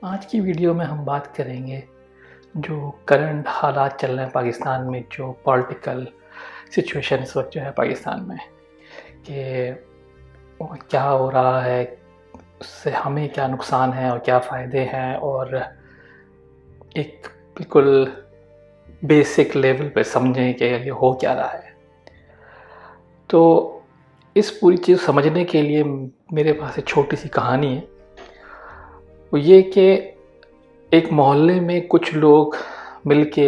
आज की वीडियो में हम बात करेंगे जो करंट हालात चल रहे हैं पाकिस्तान में, जो पॉलिटिकल सिचुएशन इस वक्त जो है पाकिस्तान में, कि क्या हो रहा है, उससे हमें क्या नुकसान है और क्या फ़ायदे हैं, और एक बिल्कुल बेसिक लेवल पे समझें कि ये हो क्या रहा है। तो इस पूरी चीज़ समझने के लिए मेरे पास एक छोटी सी कहानी है। वो ये कि एक मोहल्ले में कुछ लोग मिलके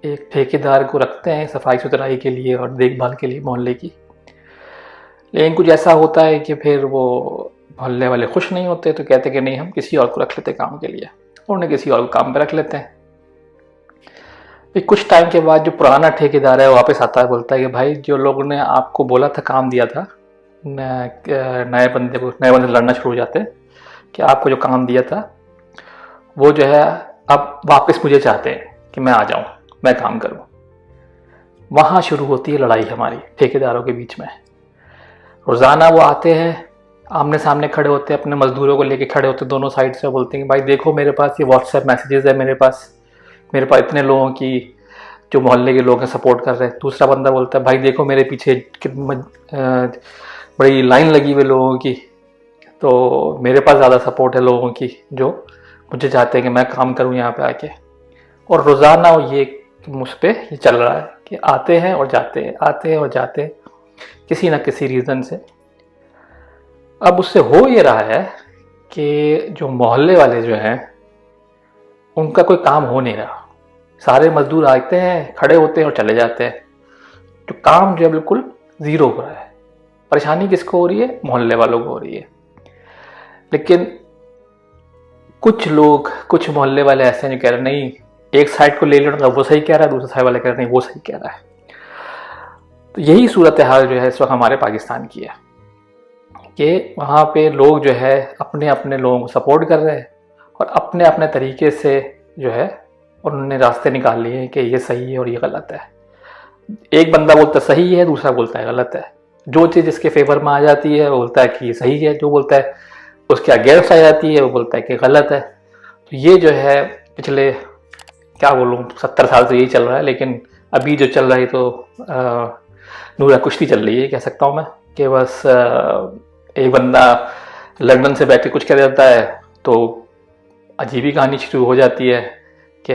एक ठेकेदार को रखते हैं सफाई सुथराई के लिए और देखभाल के लिए मोहल्ले की। लेकिन कुछ ऐसा होता है कि फिर वो मोहल्ले वाले खुश नहीं होते, तो कहते कि नहीं, हम किसी और को रख लेते काम के लिए, और उन्हें किसी और को काम पे रख लेते हैं। फिर कुछ टाइम के बाद जो पुराना ठेकेदार है वो वापस आता है, बोलता है कि भाई, जो लोगों ने आपको बोला था, काम दिया था, नए बंदे लड़ना शुरू हो जाते हैं कि आपको जो काम दिया था वो जो है अब वापस मुझे चाहते हैं कि मैं आ जाऊं, मैं काम करूं। वहां शुरू होती है लड़ाई हमारी ठेकेदारों के बीच में। रोज़ाना वो आते हैं, आमने सामने खड़े होते हैं, अपने मजदूरों को लेके खड़े होते हैं दोनों साइड से, बोलते हैं कि भाई देखो, मेरे पास ये व्हाट्सएप मैसेजेस है, मेरे पास इतने लोगों की जो मोहल्ले के लोग हैं सपोर्ट कर रहे हैं। दूसरा बंदा बोलता है, भाई देखो, मेरे पीछे बड़ी लाइन लगी हुई लोगों की, तो मेरे पास ज़्यादा सपोर्ट है लोगों की जो मुझे चाहते हैं कि मैं काम करूं यहाँ पे आके। और रोज़ाना ये मुझ पर ये चल रहा है कि आते हैं और जाते हैं, आते हैं और जाते हैं, किसी ना किसी रीज़न से। अब उससे हो ये रहा है कि जो मोहल्ले वाले जो हैं उनका कोई काम हो नहीं रहा। सारे मजदूर आते हैं, खड़े होते हैं और चले जाते हैं। तो काम जो है बिल्कुल ज़ीरो हो रहा है। परेशानी किसको हो रही है? मोहल्ले वालों को हो रही है। लेकिन कुछ लोग, कुछ मोहल्ले वाले ऐसे हैं जो कह रहे हैं नहीं, एक साइड को ले लेना, वो सही कह रहा है, दूसरे साइड वाले कह रहे हैं नहीं, वो सही कह रहा है। तो यही सूरत हाल जो है इस वक्त हमारे पाकिस्तान की है कि वहाँ पे लोग जो है अपने अपने लोगों को सपोर्ट कर रहे हैं और अपने अपने तरीके से जो है उन्होंने रास्ते निकाल लिए हैं कि ये सही है और ये गलत है। एक बंदा बोलता है सही है, दूसरा बोलता है गलत है। जो चीज़ इसके फेवर में आ जाती है वो बोलता है कि ये सही है, जो बोलता है उसके अगेंस्ट आ जाती है वो बोलता है कि गलत है। तो ये जो है पिछले, क्या बोलूँ, 70 साल से यही चल रहा है। लेकिन अभी जो चल रहा है तो नूरा कुश्ती चल रही है, कह सकता हूँ मैं, कि बस एक बंदा लंदन से बैठ के कुछ कह देता है तो अजीब ही कहानी शुरू हो जाती है कि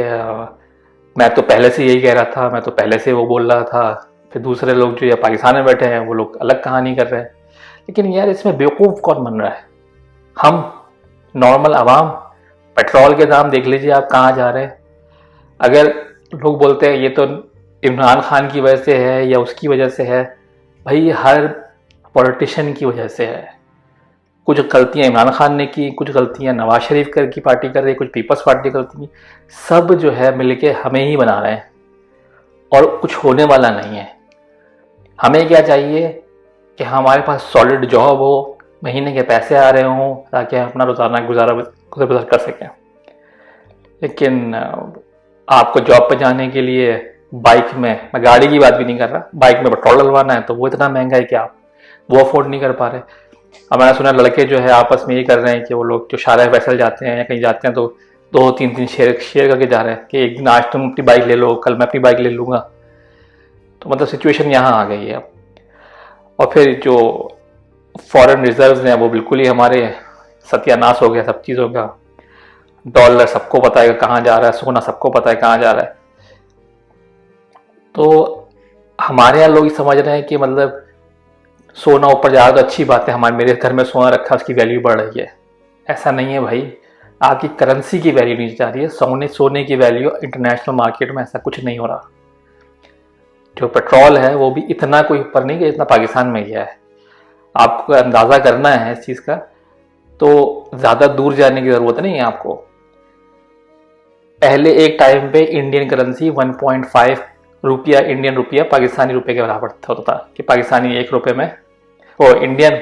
मैं तो पहले से यही कह रहा था, मैं तो पहले से वो बोल रहा था। फिर दूसरे लोग जो या पाकिस्तान में बैठे हैं वो लोग अलग कहानी कर रहे हैं। लेकिन यार, इसमें बेवकूफ़ कौन बन रहा है? हम नॉर्मल आवाम। पेट्रोल के दाम देख लीजिए आप कहाँ जा रहे हैं। अगर लोग बोलते हैं ये तो इमरान खान की वजह से है या उसकी वजह से है, भाई हर पॉलिटिशियन की वजह से है। कुछ गलतियां इमरान खान ने की, कुछ गलतियां नवाज शरीफ की पार्टी कर रही है, कुछ पीपल्स पार्टी करती, सब जो है मिलके हमें ही बना रहे हैं और कुछ होने वाला नहीं है। हमें क्या चाहिए कि हमारे पास सॉलिड जॉब हो, महीने के पैसे आ रहे हों, ताकि हम अपना रोज़ाना गुजर बसर कर सकें। लेकिन आपको जॉब पर जाने के लिए बाइक में, मैं गाड़ी की बात भी नहीं कर रहा, बाइक में पेट्रोल डलवाना है तो वो इतना महंगा है कि आप वो अफोर्ड नहीं कर पा रहे। अब मैंने सुना लड़के जो है आपस में ये कर रहे हैं कि वो लोग जो शारा फैसल जाते हैं या कहीं जाते हैं तो 2-3 शेयर करके जा रहे हैं कि एक दिन आज तुम अपनी बाइक ले लो, कल मैं अपनी बाइक ले लूँगा। तो मतलब सिचुएशन यहाँ आ गई है अब। और फिर जो फॉरेन रिजर्व्स हैं वो बिल्कुल ही हमारे सत्यानाश हो गया सब चीज़ों का। डॉलर सबको पता है कहाँ जा रहा है, सोना सबको पता है कहाँ जा रहा है। तो हमारे यहाँ लोग समझ रहे हैं कि मतलब सोना ऊपर जा रहा तो अच्छी बात है, मेरे घर में सोना रखा, उसकी वैल्यू बढ़ रही है। ऐसा नहीं है भाई, आपकी करेंसी की वैल्यू नीचे जा रही है। सोने की वैल्यू इंटरनेशनल मार्केट में ऐसा कुछ नहीं हो रहा। जो पेट्रोल है वो भी इतना कोई ऊपर नहीं कि इतना पाकिस्तान में गया है। आपको अंदाज़ा करना है इस चीज़ का तो ज़्यादा दूर जाने की ज़रूरत नहीं है आपको। पहले एक टाइम पे इंडियन करेंसी 1.5 रुपया, इंडियन रुपया पाकिस्तानी रुपये के बराबर होता था कि पाकिस्तानी 1 रुपये में, इंडियन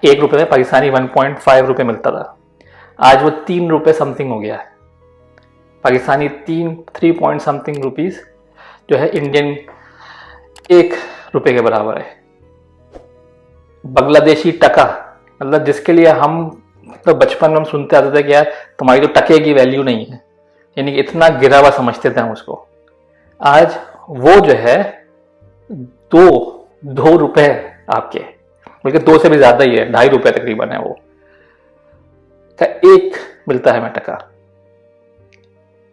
1 रुपये में पाकिस्तानी 1.5 रुपये मिलता था। आज वो 3 रुपये समथिंग हो गया है। पाकिस्तानी 3 पॉइंट समथिंग रुपीज़ जो है इंडियन 1 रुपये के बराबर है। बांग्लादेशी टका, मतलब जिसके लिए हम मतलब बचपन में हम सुनते आते थे कि यार तुम्हारी तो टके की वैल्यू नहीं है, यानी कि इतना गिरा हुआ समझते थे हम उसको। आज वो जो है 2 रुपए आपके, बल्कि 2 से भी ज्यादा ही है, 2.5 रुपए तकरीबन है वो का एक मिलता है हमें टका।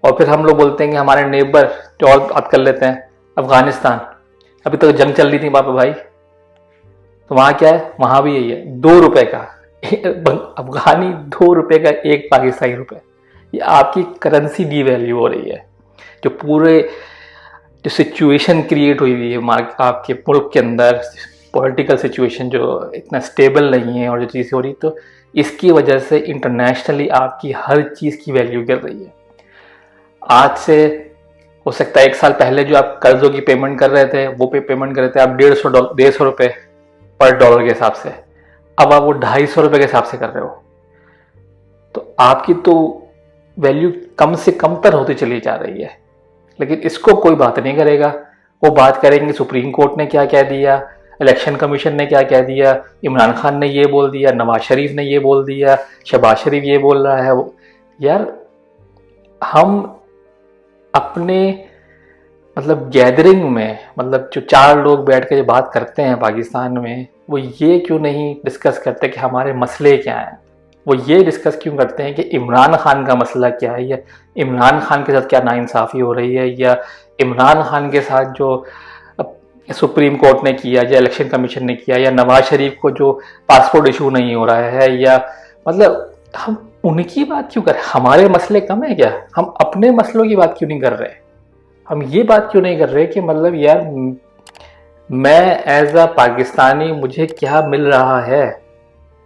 और फिर हम लोग बोलते हैं कि हमारे नेबर जो और बात कर लेते हैं, अफगानिस्तान, अभी तक जंग चल रही थी वहां पे भाई, तो वहां क्या है, वहां भी यही है 2 रुपए का अफगानी 2 रुपए का एक पाकिस्तानी रुपए। ये आपकी करेंसी डी वैल्यू हो रही है। जो पूरे जो सिचुएशन क्रिएट हुई हुई है आपके मुल्क के अंदर, पॉलिटिकल सिचुएशन जो इतना स्टेबल नहीं है और जो चीज़ हो रही, तो इसकी वजह से इंटरनेशनली आपकी हर चीज़ की वैल्यू गिर रही है। आज से हो सकता है 1 साल पहले जो आप कर्जों की पेमेंट कर रहे थे, वो पेमेंट कर रहे थे आप 150 रुपए पर डॉलर के हिसाब से, अब आप वो 250 रुपए के हिसाब से कर रहे हो। तो आपकी तो वैल्यू कम से कम तर होती चली जा रही है। लेकिन इसको कोई बात नहीं करेगा। वो बात करेंगे सुप्रीम कोर्ट ने क्या कह दिया, इलेक्शन कमीशन ने क्या कह दिया, इमरान खान ने ये बोल दिया, नवाज शरीफ ने ये बोल दिया, शहबाज शरीफ ये बोल रहा है। यार हम अपने मतलब गैदरिंग में, मतलब जो 4 लोग बैठ के जो बात करते हैं पाकिस्तान में, वो ये क्यों नहीं डिस्कस करते कि हमारे मसले क्या हैं। वो ये डिस्कस क्यों करते हैं कि इमरान खान का मसला क्या है, या इमरान खान के साथ क्या नाइंसाफ़ी हो रही है, या इमरान खान के साथ जो सुप्रीम कोर्ट ने किया या इलेक्शन कमीशन ने किया, या नवाज शरीफ को जो पासपोर्ट इशू नहीं हो रहा है, या मतलब हम उनकी बात क्यों कर रहे हैं। हमारे मसले कम है क्या? हम अपने मसलों की बात क्यों नहीं कर रहे? हम ये बात क्यों नहीं कर रहे कि मतलब यार मैं एज अ पाकिस्तानी मुझे क्या मिल रहा है,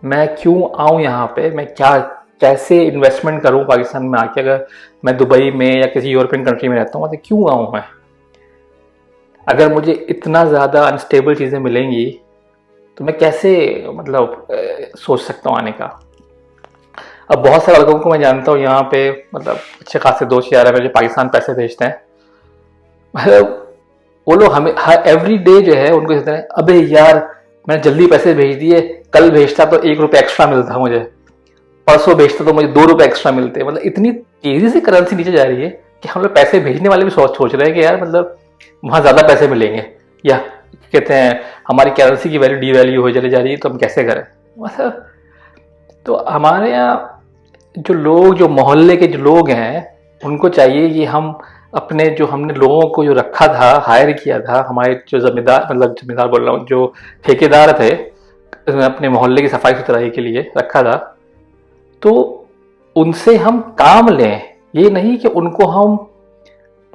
मैं क्यों आऊँ यहाँ पे, मैं क्या कैसे इन्वेस्टमेंट करूँ पाकिस्तान में आके। अगर मैं दुबई में या किसी यूरोपियन कंट्री में रहता हूँ तो क्यों आऊँ मैं? अगर मुझे इतना ज़्यादा अनस्टेबल चीज़ें मिलेंगी तो मैं कैसे मतलब सोच सकता हूँ आने का। अब बहुत सारे लोगों को मैं जानता हूँ यहाँ पे, मतलब अच्छे खासे दोस्त यार है जो पाकिस्तान पैसे भेजते हैं, मतलब वो लोग हमें हर एवरी डे जो है उनको कहते हैं अबे यार मैंने जल्दी पैसे भेज दिए, कल भेजता तो 1 रुपये एक्स्ट्रा मिलता, मुझे परसों भेजता तो मुझे 2 रुपये एक्स्ट्रा मिलते। मतलब इतनी तेजी से करेंसी नीचे जा रही है कि हम लोग पैसे भेजने वाले भी सोच रहे हैं कि यार मतलब वहाँ ज़्यादा पैसे मिलेंगे, या कहते हैं हमारी करेंसी की वैल्यू डी वैल्यू हो चली जा रही है तो हम कैसे करें। मतलब तो हमारे यहाँ जो लोग, जो मोहल्ले के जो लोग हैं, उनको चाहिए कि हम अपने जो हमने लोगों को जो रखा था, हायर किया था, हमारे जो जमींदार, मतलब जमींदार बोल रहा हूँ, जो ठेकेदार थे अपने मोहल्ले की सफाई सुथराई के लिए रखा था, तो उनसे हम काम लें। ये नहीं कि उनको हम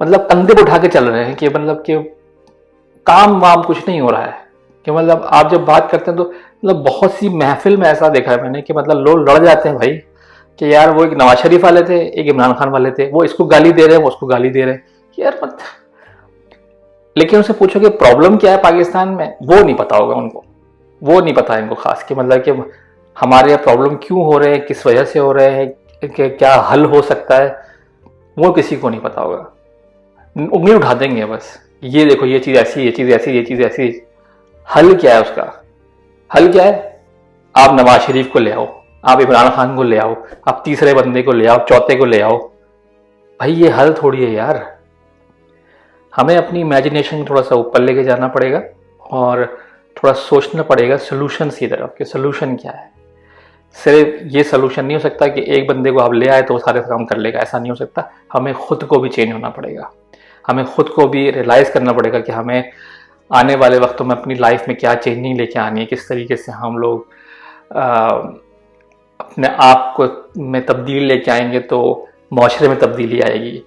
मतलब कंधे पर उठा के चल रहे हैं कि मतलब कि काम वाम कुछ नहीं हो रहा है। कि मतलब आप जब बात करते हैं तो मतलब बहुत सी महफिल में ऐसा देखा है मैंने कि मतलब लोग लड़ जाते हैं भाई कि यार वो एक नवाज शरीफ वाले थे, एक इमरान खान वाले थे, वो इसको गाली दे रहे हैं, वो उसको गाली दे रहे हैं यार मत। लेकिन उनसे पूछो कि प्रॉब्लम क्या है पाकिस्तान में, वो नहीं पता होगा उनको, वो नहीं पता है इनको खास कि मतलब कि हमारे यहाँ प्रॉब्लम क्यों हो रहे हैं, किस वजह से हो रहे हैं, कि क्या हल हो सकता है, वो किसी को नहीं पता होगा। उंगली उठा देंगे बस, ये देखो ये चीज़ ऐसी, ये चीज़ ऐसी, ये चीज़ ऐसी। हल क्या है उसका? हल क्या है? आप नवाज शरीफ को ले आओ, आप इमरान खान को ले आओ, आप तीसरे बंदे को ले आओ, चौथे को ले आओ। भाई ये हल थोड़ी है यार। हमें अपनी इमेजिनेशन थोड़ा सा ऊपर लेके जाना पड़ेगा और थोड़ा सोचना पड़ेगा सोल्यूशन की तरफ कि सोल्यूशन क्या है। सिर्फ ये सोल्यूशन नहीं हो सकता कि एक बंदे को आप ले आए तो वो सारे काम कर लेगा, ऐसा नहीं हो सकता। हमें खुद को भी चेंज होना पड़ेगा, हमें खुद को भी रियलाइज़ करना पड़ेगा कि हमें आने वाले वक्तों में अपनी लाइफ में क्या चेंजिंग लेके आनी है, किस तरीके से हम लोग अपने आप को में तब्दीली लेके आएंगे तो माशरे में तब्दीली आएगी।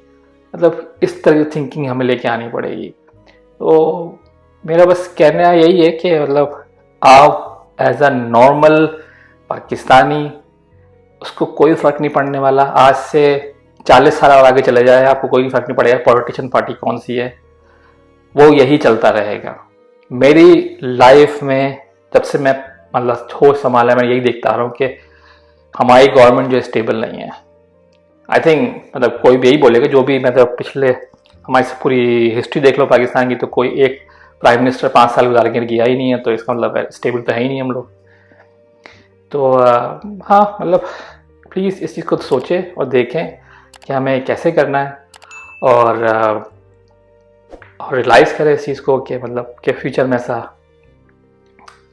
मतलब इस तरह की थिंकिंग हमें लेके आनी पड़ेगी। तो मेरा बस कहना यही है कि मतलब आप एज अ नॉर्मल पाकिस्तानी, उसको कोई फ़र्क नहीं पड़ने वाला। आज से 40 साल और आगे चले जाए आपको कोई फ़र्क नहीं पड़ेगा पॉलिटिशियन पार्टी कौन सी है, वो यही चलता रहेगा। मेरी लाइफ में जब से मैं मतलब होश संभाला, मैं यही देखता आ रहा हूँ कि हमारी गवर्नमेंट जो स्टेबल नहीं है। आई थिंक मतलब कोई भी यही बोलेगा, जो भी मतलब पिछले हमारी पूरी हिस्ट्री देख लो पाकिस्तान की, तो कोई एक प्राइम मिनिस्टर 5 साल गुजार के गया ही नहीं है, तो इसका मतलब स्टेबल तो है ही नहीं हम लोग। तो हाँ मतलब प्लीज़ इस चीज़ को सोचें और देखें कि हमें कैसे करना है, और रियलाइज़ करें इस चीज़ को कि मतलब कि फ्यूचर में ऐसा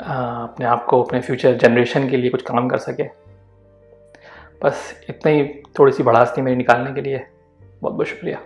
अपने आप को, अपने फ्यूचर जनरेशन के लिए कुछ काम कर सके। बस इतना ही, थोड़ी सी भड़ास थी मेरी निकालने के लिए। बहुत बहुत शुक्रिया।